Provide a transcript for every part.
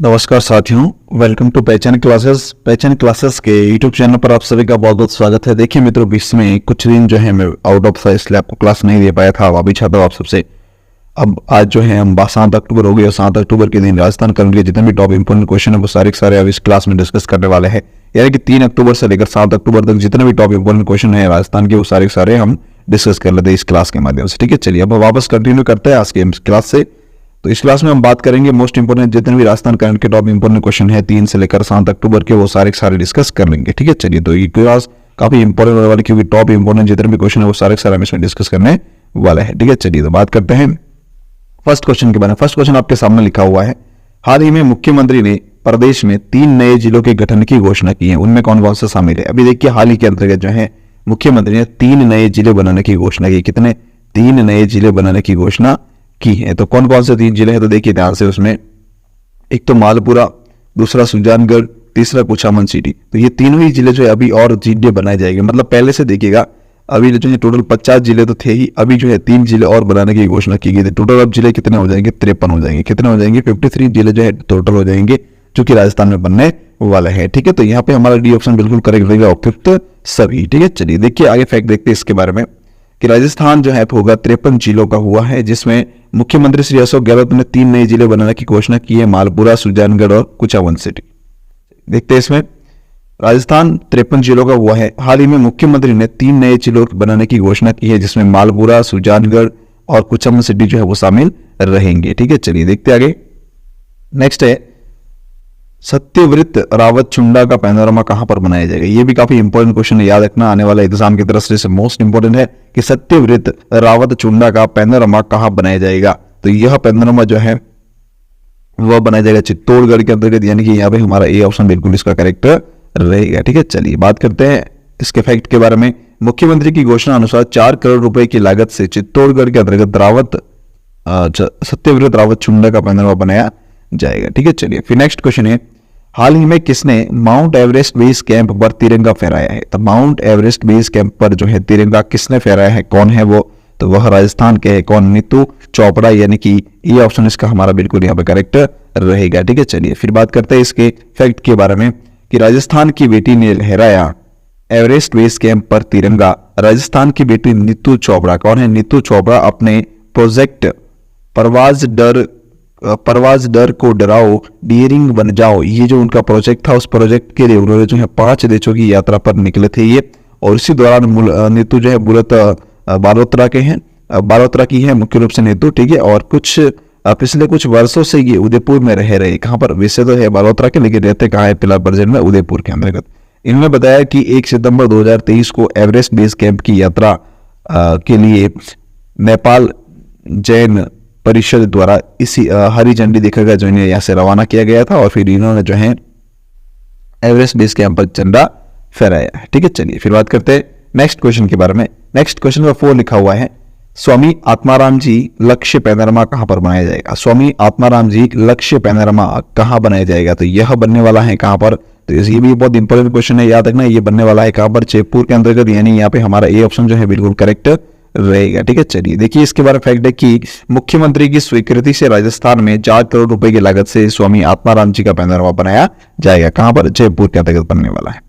नमस्कार साथियों, welcome to पहचान क्लासेस। पहचान क्लासेस के यूट्यूब चैनल पर आप सभी का बहुत बहुत स्वागत है। देखिए मित्रों, बीच में कुछ दिन जो है मैं आउट ऑफ था, इसलिए आपको क्लास नहीं दे पाया था। अभी चाहता हूँ आप सबसे अब आज जो है हम 7 अक्टूबर हो गए और 7 अक्टूबर के दिन राजस्थान करंट के जितने भी टॉप इंपोर्टेंट क्वेश्चन है वो सारे के सारे अब इस क्लास में डिस्कस करने वाले हैं। यानी कि 3 अक्टूबर से लेकर 7 अक्टूबर तक जितने भी टॉप इंपोर्टेंट क्वेश्चन है राजस्थान के वो सारे के सारे हम डिस्कस कर लेते हैं इस क्लास के माध्यम से। ठीक है, चलिए अब वापस कंटिन्यू करते हैं आज के क्लास से। तो इस क्लास में हम बात करेंगे मोस्ट इंपोर्टेंट जितने भी राजस्थान करंट के टॉप इंपोर्टेंट क्वेश्चन है 3 से लेकर 7 अक्टूबर के वो सारे डिस्कस कर लेंगे। ठीक है, चलिए तो ये क्लास काफी इंपोर्टेंट होने वाली, क्योंकि टॉप इंपोर्टेंट जितने भी क्वेश्चन है वो सारे हम इसमें डिस्कस करने वाले हैं। ठीक है, चलिए तो बात करते हैं फर्स्ट क्वेश्चन के बारे में। फर्स्ट क्वेश्चन आपके सामने लिखा हुआ है, हाल ही में मुख्यमंत्री ने प्रदेश में 3 नए जिलों के गठन की घोषणा की है, उनमें कौन कौन से शामिल है। अभी देखिए हाल ही के अंतर्गत जो है मुख्यमंत्री ने 3 नए जिले बनाने की घोषणा की। कितने? 3 नए जिले बनाने की घोषणा की है। तो कौन कौन से 3 जिले हैं, तो देखिए ध्यान से, उसमें एक तो मालपुरा, दूसरा सुजानगढ़, तीसरा कुचामन सिटी। तो ये तीनों ही जिले जो है अभी और जिले बनाए जाएंगे। मतलब पहले से देखिएगा अभी जो है टोटल 50 जिले तो थे ही, अभी जो है 3 जिले और बनाने की घोषणा की गई थी। टोटल अब जिले कितने हो जाएंगे? 53 हो जाएंगे। कितने हो जाएंगे? 53 जिले जो है टोटल हो जाएंगे, जो कि राजस्थान में बनने वाले हैं। ठीक है, तो यहाँ पे हमारा डी ऑप्शन बिल्कुल करेक्ट रहेगा, उपयुक्त सभी। ठीक है, चलिए देखिए आगे फैक्ट देखते हैं इसके बारे में कि राजस्थान जो है होगा 53 जिलों का हुआ है, जिसमें मुख्यमंत्री श्री अशोक गहलोत ने 3 नए जिले बनाने की घोषणा की है, मालपुरा, सुजानगढ़ और कुचामन सिटी। देखते हैं इसमें राजस्थान 53 जिलों का हुआ है। हाल ही में मुख्यमंत्री ने 3 नए जिलों बनाने की घोषणा की है, जिसमें मालपुरा, सुजानगढ़ और कुचामन सिटी जो है वो शामिल रहेंगे। ठीक है, चलिए देखते आगे। नेक्स्ट है, सत्यव्रत रावत चुंडा का पैनोरामा कहां पर बनाया जाएगा। ये भी काफी इंपॉर्टेंट क्वेश्चन है, याद रखना, आने वाला एग्जाम की तरफ से मोस्ट इंपॉर्टेंट है कि सत्यव्रत रावत चुंडा का पैनोरामा कहां बनाया जाएगा। तो यह पैनोरामा जो है वह बनाया जाएगा चित्तौड़गढ़ के अंतर्गत, यानी कि यहाँ पे हमारा ए ऑप्शन बिल्कुल इसका करेक्ट रहेगा। ठीक है, चलिए बात करते हैं इसके फैक्ट के बारे में। मुख्यमंत्री की घोषणा अनुसार 4 करोड़ रुपए की लागत से चित्तौड़गढ़ के अंतर्गत सत्यव्रत रावत चुंडा का पैनोरामा बनाया जाएगा। ठीक है, चलिए फिर नेक्स्ट क्वेश्चन है, हाल ही में किसने माउंट एवरेस्ट बेस कैंप पर तिरंगा फहराया है। तो माउंट एवरेस्ट बेस कैंप पर जो है तिरंगा किसने फहराया है, कौन है वो? तो वह राजस्थान के है। कौन? नीतू चोपड़ा, यानी कि ये ऑप्शन इसका हमारा बिल्कुल यहाँ पे करेक्ट रहेगा। ठीक है, चलिए फिर बात करते हैं इसके फैक्ट के बारे में कि राजस्थान की बेटी ने लहराया एवरेस्ट बेस कैंप पर तिरंगा। राजस्थान की बेटी नीतू चोपड़ा, कौन है? नीतू चोपड़ा अपने प्रोजेक्ट परवाज डर को डराओ, डियरिंग बन जाओ, ये जो उनका प्रोजेक्ट था, उस प्रोजेक्ट के लिए उन्होंने जो है 5 देशों की यात्रा पर निकले थे ये। और इसी दौरान नीतू जो है मूलतः बालोतरा के हैं, बालोतरा की है मुख्य रूप से नीतू। ठीक है, और पिछले कुछ वर्षों से ये उदयपुर में रह रहे। कहां पर? वैसे तो है बालोतरा के, लेकिन रहते कहां है फिलहाल प्रेजेंट में? उदयपुर के अंतर्गत। इन्होंने बताया कि 1 सितंबर 2023 को एवरेस्ट बेस कैंप की यात्रा के लिए नेपाल जैन परिषद द्वारा इसी हरी झंडी दिखाकर जो इन्हें यहाँ से रवाना किया गया था, और फिर इन्होंने जो है एवरेस्ट बेस कैंप पर झंडा फहराया है। ठीक है, चलिए फिर बात करते हैं नेक्स्ट क्वेश्चन के बारे में। नेक्स्ट क्वेश्चन नंबर 4 लिखा हुआ है, स्वामी आत्माराम जी लक्ष्य पैनोरामा कहां पर बनाया जाएगा। स्वामी आत्माराम जी लक्ष्य पैनोरामा कहां बनाया जाएगा। तो यह बनने वाला है कहां पर? तो ये भी बहुत इंपॉर्टेंट क्वेश्चन है, याद रखना, ये बनने वाला है कहां पर? जयपुर के अंतर्गत, यानी यहाँ पे हमारा ए ऑप्शन जो है बिल्कुल करेक्ट रहेगा। ठीक है, चलिए देखिए इसके बारे में फैक्ट है कि मुख्यमंत्री की स्वीकृति से राजस्थान में 4 करोड़ रुपए की लागत से स्वामी आत्माराम जी का पैनोरामा बनाया जाएगा। कहां पर? जयपुर के अंतर्गत बनने वाला है।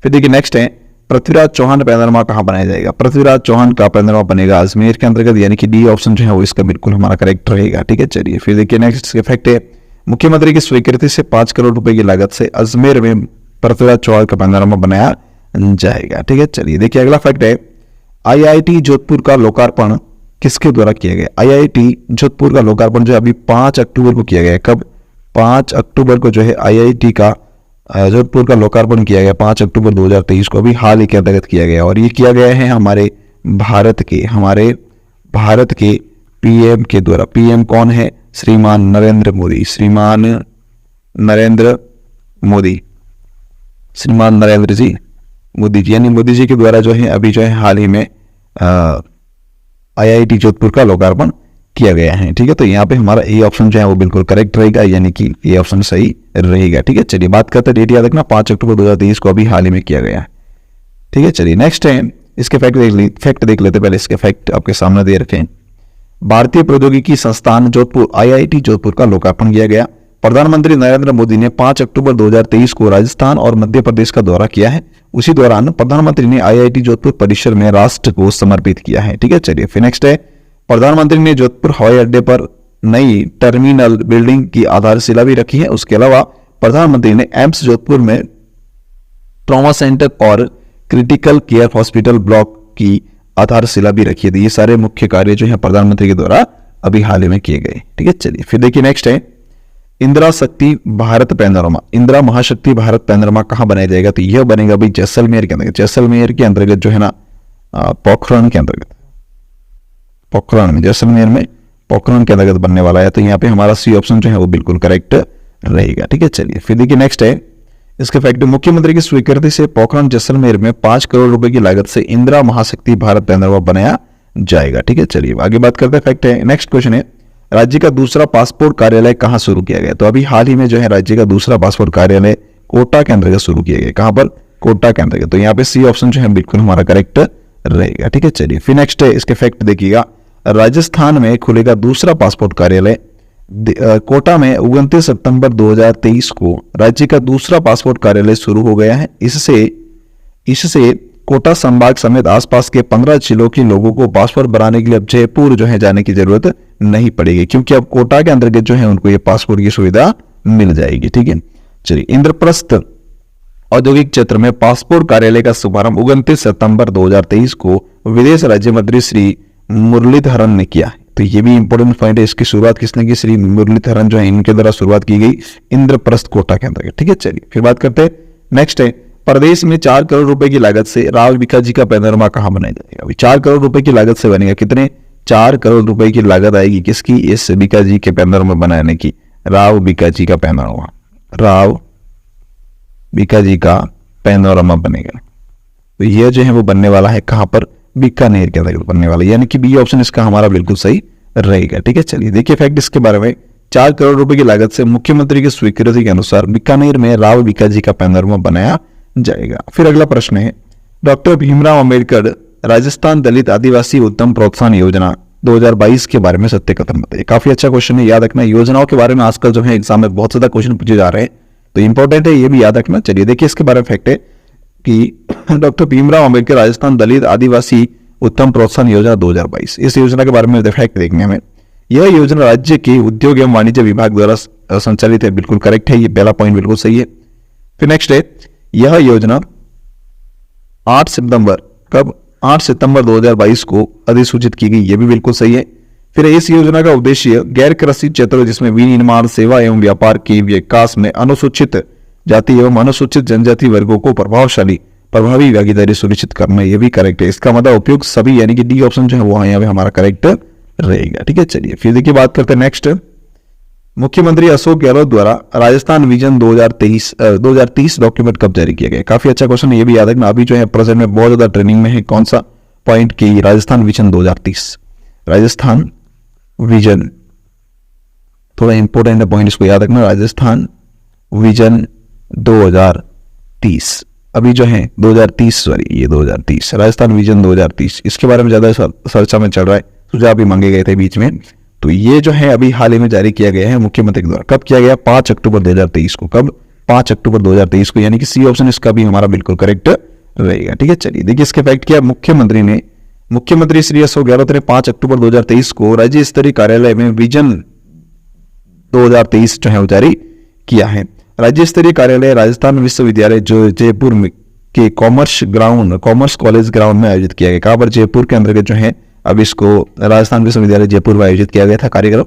फिर देखिए नेक्स्ट है, पृथ्वीराज चौहान पैनोरामा कहां बनाया जाएगा। पृथ्वीराज चौहान का पैनोरामा बनेगा अजमेर के अंतर्गत, यानी कि डी ऑप्शन जो है वो इसका बिल्कुल हमारा करेक्ट रहेगा। ठीक है, चलिए फिर देखिए नेक्स्ट फैक्ट है, मुख्यमंत्री की स्वीकृति से 5 करोड़ रुपए की लागत से अजमेर में पृथ्वीराज चौहान का पैनोरामा बनाया जाएगा। ठीक है, चलिए देखिए अगला फैक्ट है, आईआईटी जोधपुर का लोकार्पण किसके द्वारा किया गया। आईआईटी जोधपुर का लोकार्पण जो है अभी 5 अक्टूबर को किया गया है। कब? 5 अक्टूबर को जो है आईआईटी का जोधपुर का लोकार्पण किया गया, 5 अक्टूबर 2023 को, अभी हाल ही के अंतर्गत किया गया। और ये किया गया है हमारे भारत के पीएम के द्वारा। पीएम कौन है? श्रीमान नरेंद्र मोदी। श्रीमान नरेंद्र जी मोदी जी, यानी मोदी जी के द्वारा जो है अभी जो है हाल ही में आईआईटी जोधपुर का लोकार्पण किया गया है। ठीक है, तो यहाँ पे हमारा ए ऑप्शन जो है वो बिल्कुल करेक्ट रहेगा, यानी कि ए ऑप्शन सही रहेगा। ठीक है, चलिए बात करते हैं, डेट याद रखना, 5 अक्टूबर 2023 को अभी हाल ही में किया गया है। ठीक है, चलिए नेक्स्ट है, इसके फैक्ट देख लेते। पहले इसके फैक्ट आपके सामने दे रखे हैं। भारतीय प्रौद्योगिकी संस्थान जोधपुर आईआईटी जोधपुर का लोकार्पण किया गया। प्रधानमंत्री नरेंद्र मोदी ने 5 अक्टूबर 2023 को राजस्थान और मध्य प्रदेश का दौरा किया है। उसी दौरान प्रधानमंत्री ने आईआईटी जोधपुर परिसर में राष्ट्र को समर्पित किया है। ठीक है, चलिए फिर नेक्स्ट है, प्रधानमंत्री ने जोधपुर हवाई अड्डे पर नई टर्मिनल बिल्डिंग की आधारशिला भी रखी है। उसके अलावा प्रधानमंत्री ने एम्स जोधपुर में ट्रॉमा सेंटर और क्रिटिकल केयर हॉस्पिटल ब्लॉक की आधारशिला भी रखी है। ये सारे मुख्य कार्य जो है प्रधानमंत्री के द्वारा अभी हाल ही में किए गए। ठीक है, चलिए फिर देखिए नेक्स्ट है, इंदिरा शक्ति भारत पैनोरमा, इंदिरा महाशक्ति भारत पैनोरमा कहां बनाया जाएगा? तो यह बनेगा भाई जैसलमेर के अंतर्गत। जैसलमेर के अंतर्गत जो है ना पोखरण के अंतर्गत, पोखरण में, जैसलमेर में पोखरण के अंतर्गत बनने वाला है। तो यहाँ पे हमारा सी ऑप्शन जो है वो बिल्कुल करेक्ट रहेगा। ठीक है, चलिए फिर देखिए नेक्स्ट है, इसके फैक्ट, मुख्यमंत्री की स्वीकृति से पोखरण जैसलमेर में 5 करोड़ रुपए की लागत से इंदिरा महाशक्ति भारत पैनोरमा बनाया जाएगा। ठीक है, चलिए आगे बात करते हैं फैक्ट है। नेक्स्ट क्वेश्चन है, राज्य का दूसरा पासपोर्ट कार्यालय कहां शुरू किया गया? तो अभी हाल ही में जो है राज्य का दूसरा पासपोर्ट कार्यालय कोटा के अंतर्गत शुरू किया गया। कहां पर? कोटा के अंतर्गत। तो यहाँ पे सी ऑप्शन जो है बिल्कुल हमारा करेक्ट रहेगा। ठीक है, चलिए फिर नेक्स्ट है, इसके फैक्ट देखिएगा, राजस्थान में खुलेगा दूसरा पासपोर्ट कार्यालय। कोटा में 29 सितंबर 2023 को राज्य का दूसरा पासपोर्ट कार्यालय शुरू हो गया है। इससे कोटा संभाग समेत आसपास के 15 जिलों के लोगों को पासपोर्ट बनाने के लिए अब जयपुर जो है जाने की जरूरत नहीं पड़ेगी, क्योंकि अब कोटा के अंतर्गत जो है उनको ये पासपोर्ट की सुविधा मिल जाएगी। ठीक है, चलिए इंद्रप्रस्थ औद्योगिक क्षेत्र में पासपोर्ट कार्यालय का शुभारंभ 29 सितंबर 2023 को विदेश राज्य मंत्री श्री मुरलीधरन ने किया। तो ये भी इंपॉर्टेंट पॉइंट है, इसकी शुरुआत किसने की? श्री मुरलीधरन जो है इनके द्वारा शुरुआत की गई इंद्रप्रस्थ कोटा के अंतर्गत। ठीक है, चलिए फिर बात करते हैं। नेक्स्ट है, प्रदेश में 4 करोड़ रुपए की लागत से राव भिकाजी का पैनोरमा कहां बनाया जाएगा? अभी 4 करोड़ रुपए की लागत से बनेगा। कितने? 4 करोड़ रुपए की लागत आएगी किसकी? इस भिकाजी के पैनोरमा बनाने की। राव भिकाजी का पैनोरमा, राव भिकाजी का पैनोरमा बनेगा। तो यह जो है वो बनने वाला है कहां पर? बीकानेर के अंदर बनने वाला है, यानी कि बी ऑप्शन इसका हमारा बिल्कुल सही रहेगा। ठीक है, चलिए देखिए फैक्ट इसके बारे में, 4 करोड़ रुपए की लागत से मुख्यमंत्री की स्वीकृति के अनुसार बीकानेर में राव भिकाजी का पैनोरमा बनाया जाएगा। फिर अगला प्रश्न है, डॉक्टर भीमराव अंबेडकर राजस्थान दलित आदिवासी उत्तम प्रोत्साहन योजना 2022 के बारे में सत्य कथन बताइए। काफी अच्छा क्वेश्चन है, याद रखना। योजनाओं के बारे में आजकल जो है एग्जाम में बहुत ज्यादा क्वेश्चन पूछे जा रहे हैं, तो इंपॉर्टेंट है, ये भी याद रखना। चलिए देखिए इसके बारे में फैक्ट है कि डॉक्टर भीमराव अंबेडकर राजस्थान दलित आदिवासी उत्तम प्रोत्साहन योजना 2022, इस योजना के बारे में फैक्ट देखने में, यह योजना राज्य के उद्योग एवं वाणिज्य विभाग द्वारा संचालित है। बिल्कुल करेक्ट है, ये पहला पॉइंट बिल्कुल सही है। फिर नेक्स्ट है, यह योजना 8 सितंबर 2022 को अधिसूचित की गई, यह भी बिल्कुल सही है। फिर इस योजना का उद्देश्य गैर कृषि क्षेत्रों जिसमें विनिर्माण, सेवा एवं व्यापार के विकास में अनुसूचित जाति एवं अनुसूचित जनजाति वर्गों को प्रभावी भागीदारी सुनिश्चित करना, यह भी करेक्ट है। इसका मतलब उपयोग सभी, यानी कि डी ऑप्शन जो है वो यहाँ पे हमारा करेक्ट रहेगा। ठीक है, चलिए फिर देखिए बात करते हैं नेक्स्ट, मुख्यमंत्री अशोक गहलोत द्वारा राजस्थान विजन 2030 डॉक्यूमेंट कब जारी किया गया? काफी अच्छा क्वेश्चन है, ये भी याद रखना। अभी जो है प्रेजेंट में बहुत ज्यादा ट्रेनिंग में है, कौन सा पॉइंट की? राजस्थान विजन 2030, राजस्थान विजन, थोड़ा इंपॉर्टेंट है पॉइंट, इसको याद रखना। राजस्थान विजन 2030, अभी जो है 2030 राजस्थान विजन 2030, इसके बारे में ज्यादा चर्चा में चल रहा है, सुझाव भी मांगे गए थे बीच में। तो ये जो है अभी हाल ही में जारी किया गया है मुख्यमंत्री द्वारा। कब किया गया? 5 अक्टूबर 2023 को। कब? 5 अक्टूबर 2023 को, यानी कि सी ऑप्शन इसका भी हमारा बिल्कुल करेक्ट रहेगा। ठीक है, चलिए देखिए इसके फैक्ट क्या, मुख्यमंत्री श्री अशोक गहलोत ने 5 अक्टूबर 2023 को राज्य स्तरीय कार्यालय में विजन 2023 जो है जारी किया है। राज्य स्तरीय कार्यालय राजस्थान विश्वविद्यालय जो जयपुर के कॉमर्स कॉलेज ग्राउंड में आयोजित किया गया। कहां पर? जयपुर के अंतर्गत जो है अब इसको राजस्थान विश्वविद्यालय जयपुर में आयोजित किया गया था कार्यक्रम।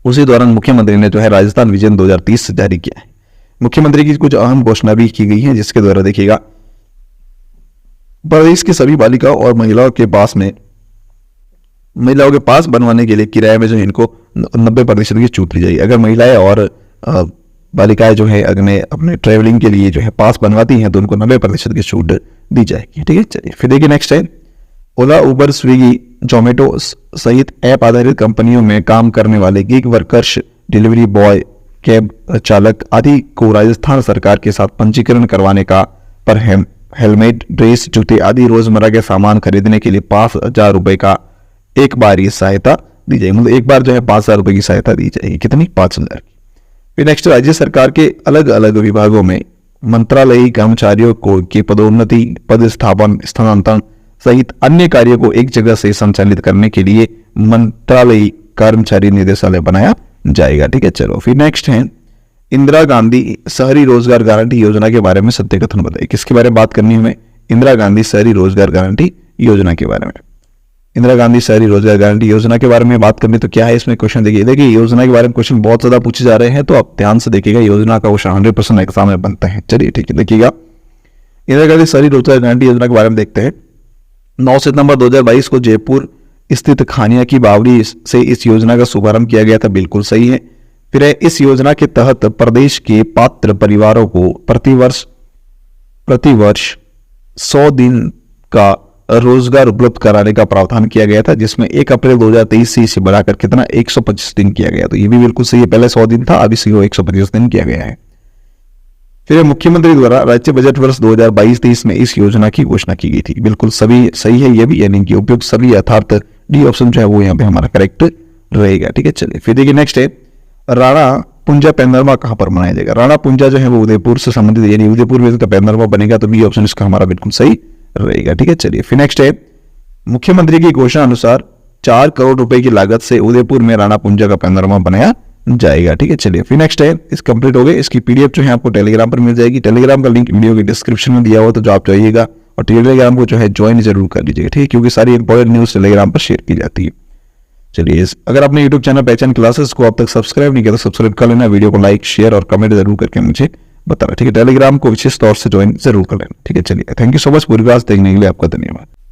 उसी दौरान मुख्यमंत्री ने जो है राजस्थान विजन 2030 जारी किया है। मुख्यमंत्री की कुछ अहम घोषणा भी की गई है, जिसके द्वारा देखिएगा, प्रदेश की सभी बालिकाओं और महिलाओं के पास बनवाने के लिए किराए में जो इनको 90% की छूट दी जाएगी। अगर महिलाएं और बालिकाएं जो है अपने ट्रेवलिंग के लिए जो है पास बनवाती हैं तो उनको 90% की छूट दी जाएगी। ठीक है, चलिए फिर देखिए नेक्स्ट है, ओला, उबर, स्विगी, जोमेटो सहित ऐप आधारित कंपनियों में काम करने वाले gig workers, delivery boy, cab चालक आदि को राजस्थान सरकार के साथ पंजीकरण करवाने का पर हेलमेट, ड्रेस, जूते आदि रोजमर्रा के सामान खरीदने के लिए 5,000 रुपए का एक बार ये सहायता दी जाएगी। मतलब एक बार जो है 5,000 रुपए की सहायता दी जाएगी। कितनी? 5,000 की। फिर नेक्स्ट, राज्य सरकार के अलग अलग विभागों में मंत्रालयी कर्मचारियों को की पदोन्नति, पदस्थापन, स्थानांतरण सहित अन्य कार्यों को एक जगह से संचालित करने के लिए मंत्रालयी कर्मचारी निदेशालय बनाया जाएगा। ठीक है, चलो फिर नेक्स्ट है इंदिरा गांधी शहरी रोजगार गारंटी योजना के बारे में सत्य कथन बताइए। किसके बारे में बात करनी है हमें? इंदिरा गांधी शहरी रोजगार गारंटी योजना के बारे में। इंदिरा गांधी शहरी रोजगार गारंटी योजना के बारे में बात करनी तो क्या है इसमें क्वेश्चन, देखिए योजना के बारे में क्वेश्चन बहुत ज्यादा पूछे जा रहे हैं, तो आप ध्यान से देखिएगा, योजना का क्वेश्चन 100% एग्जाम में बनता है। चलिए ठीक है, देखिएगा इंदिरा गांधी शहरी रोजगार गारंटी योजना के बारे में देखते हैं। 9 सितंबर 2022 को जयपुर स्थित खानिया की बावड़ी से इस योजना का शुभारंभ किया गया था, बिल्कुल सही है। फिर इस योजना के तहत प्रदेश के पात्र परिवारों को प्रतिवर्ष 100 दिन का रोजगार उपलब्ध कराने का प्रावधान किया गया था, जिसमें 1 अप्रैल 2023 से इसे बढ़ाकर कितना 125 दिन किया गया। तो ये भी बिल्कुल सही है, पहले 100 दिन था, अब इसे 125 दिन किया गया है। फिर मुख्यमंत्री द्वारा राज्य बजट वर्ष 2022-23 में इस योजना की घोषणा की गई थी, बिल्कुल सभी सही है ये भी, यानी कि उपयुक्त सभी अर्थात डी ऑप्शन जो है वो यहाँ पे हमारा करेक्ट रहेगा। ठीक है, चलिए फिर देखिए नेक्स्ट है राणा पुंजा पैनरमा कहां पर मनाया जाएगा? राणा पुंजा जो है वो उदयपुर से संबंधित, यानी उदयपुर में इसका पैनरमा बनेगा, तो बी ऑप्शन इसका हमारा बिल्कुल सही रहेगा। ठीक है, चलिए फिर नेक्स्ट है मुख्यमंत्री की घोषणा अनुसार 4 करोड़ रुपए की लागत से उदयपुर में राणा पुंजा का पैनरमा बनाया जाएगा। ठीक है, चलिए फिर नेक्स्ट है, इस कंप्लीट हो गए, इसकी पीडीएफ जो है आपको टेलीग्राम पर मिल जाएगी। टेलीग्राम का लिंक वीडियो के डिस्क्रिप्शन में दिया हुआ, तो जो आप जाइएगा और टेलीग्राम को जो है ज्वाइन जरूर कर लीजिएगा। ठीक है, क्योंकि सारी इंपॉर्टेंट न्यूज टेलीग्राम पर शेयर की जाती है। चलिए, अगर आपने यूट्यूब चैनल पहचान क्लासेस को अब तक सब्सक्राइब नहीं किया तो सब्सक्राइब कर लेना, वीडियो को लाइक, शेयर और कमेंट जरूर करके मुझे बताना। ठीक है, टेलीग्राम को विशेष तौर से ज्वाइन जरूर कर लेना। ठीक है, चलिए थैंक यू सो मच, पूरी क्लास देखने के लिए आपका धन्यवाद।